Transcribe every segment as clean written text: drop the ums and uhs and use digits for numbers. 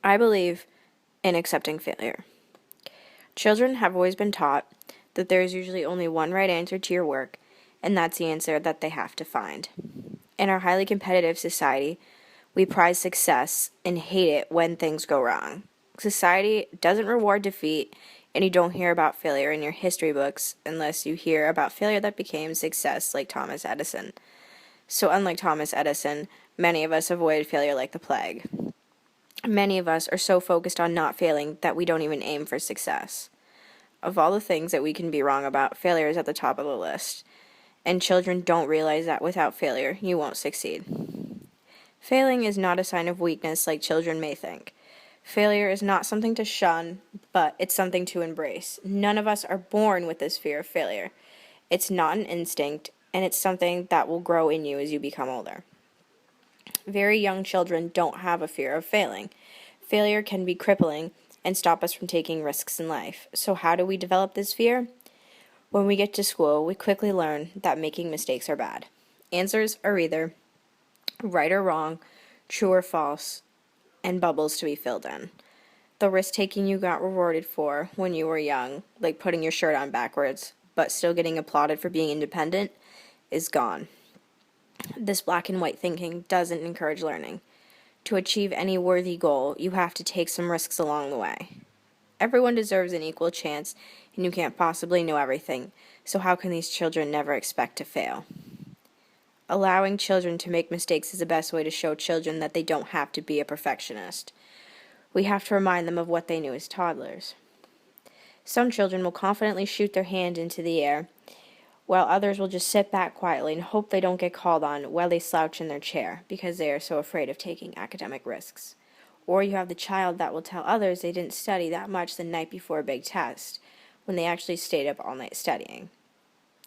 I believe in accepting failure. Children have always been taught that there is usually only one right answer to your work, and that's the answer that they have to find. In our highly competitive society, we prize success and hate it when things go wrong. Society doesn't reward defeat, and you don't hear about failure in your history books unless you hear about failure that became success, like Thomas Edison. So, unlike Thomas Edison, many of us avoid failure like the plague. Many of us are so focused on not failing that we don't even aim for success. Of all the things that we can be wrong about, failure is at the top of the list. And children don't realize that without failure, you won't succeed. Failing is not a sign of weakness like children may think. Failure is not something to shun, but it's something to embrace. None of us are born with this fear of failure. It's not an instinct, and it's something that will grow in you as you become older. Very young children don't have a fear of failing. Failure can be crippling and stop us from taking risks in life. So how do we develop this fear? When we get to school, we quickly learn that making mistakes are bad. Answers are either right or wrong, true or false, and bubbles to be filled in. The risk-taking you got rewarded for when you were young, like putting your shirt on backwards, but still getting applauded for being independent, is gone. This black and white thinking doesn't encourage learning. To achieve any worthy goal, you have to take some risks along the way. Everyone deserves an equal chance, and you can't possibly know everything, so how can these children never expect to fail? Allowing children to make mistakes is the best way to show children that they don't have to be a perfectionist. We have to remind them of what they knew as toddlers. Some children will confidently shoot their hand into the air, while others will just sit back quietly and hope they don't get called on while they slouch in their chair because they are so afraid of taking academic risks. Or you have the child that will tell others they didn't study that much the night before a big test, when they actually stayed up all night studying.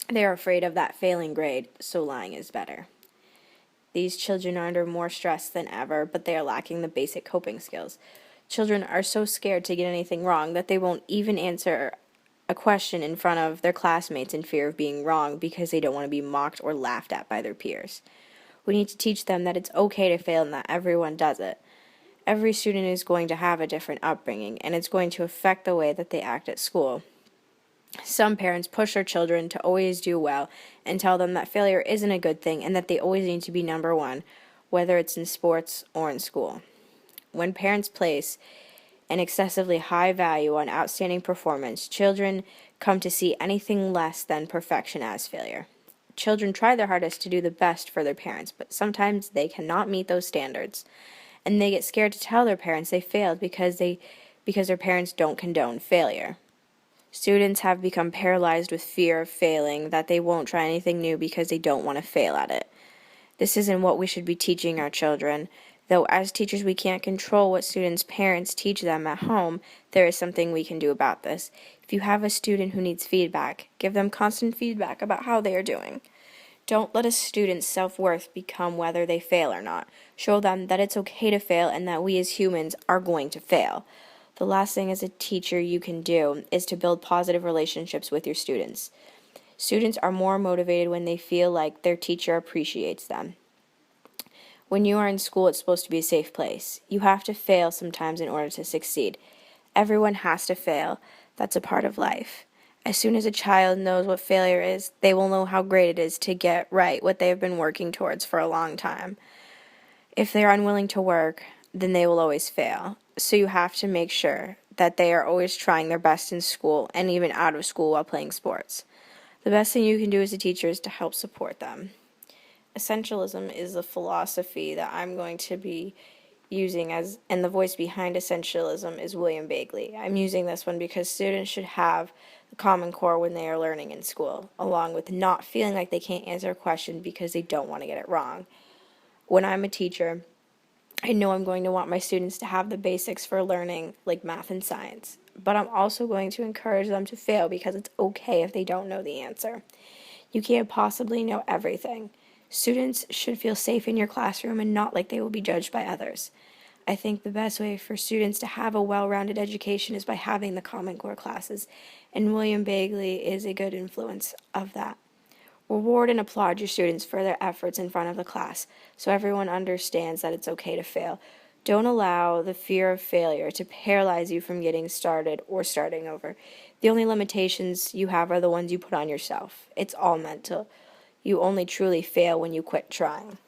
They are afraid of that failing grade, so lying is better. These children are under more stress than ever, but they are lacking the basic coping skills. Children are so scared to get anything wrong that they won't even answer a question in front of their classmates in fear of being wrong because they don't want to be mocked or laughed at by their peers. We need to teach them that it's okay to fail and that everyone does it. Every student is going to have a different upbringing, and it's going to affect the way that they act at school. Some parents push their children to always do well and tell them that failure isn't a good thing and that they always need to be number one, whether it's in sports or in school. When parents place an excessively high value on outstanding performance, children come to see anything less than perfection as failure. Children try their hardest to do the best for their parents, but sometimes they cannot meet those standards, and they get scared to tell their parents they failed because their parents don't condone failure. Students have become paralyzed with fear of failing that they won't try anything new because they don't want to fail at it. This isn't what we should be teaching our children. Though as teachers we can't control what students' parents teach them at home, there is something we can do about this. If you have a student who needs feedback, give them constant feedback about how they are doing. Don't let a student's self-worth become whether they fail or not. Show them that it's okay to fail and that we as humans are going to fail. The last thing as a teacher you can do is to build positive relationships with your students. Students are more motivated when they feel like their teacher appreciates them. When you are in school, it's supposed to be a safe place. You have to fail sometimes in order to succeed. Everyone has to fail. That's a part of life. As soon as a child knows what failure is, they will know how great it is to get right what they have been working towards for a long time. If they are unwilling to work, then they will always fail. So you have to make sure that they are always trying their best in school and even out of school while playing sports. The best thing you can do as a teacher is to help support them. Essentialism is a philosophy that I'm going to be using and the voice behind essentialism is William Bagley. I'm using this one because students should have the Common Core when they are learning in school, along with not feeling like they can't answer a question because they don't want to get it wrong. When I'm a teacher, I know I'm going to want my students to have the basics for learning, like math and science, but I'm also going to encourage them to fail because it's okay if they don't know the answer. You can't possibly know everything. Students should feel safe in your classroom and not like they will be judged by others. I think the best way for students to have a well-rounded education is by having the Common Core classes, and William Bagley is a good influence of that. Reward and applaud your students for their efforts in front of the class so everyone understands that it's okay to fail. Don't allow the fear of failure to paralyze you from getting started or starting over. The only limitations you have are the ones you put on yourself. It's all mental. You only truly fail when you quit trying.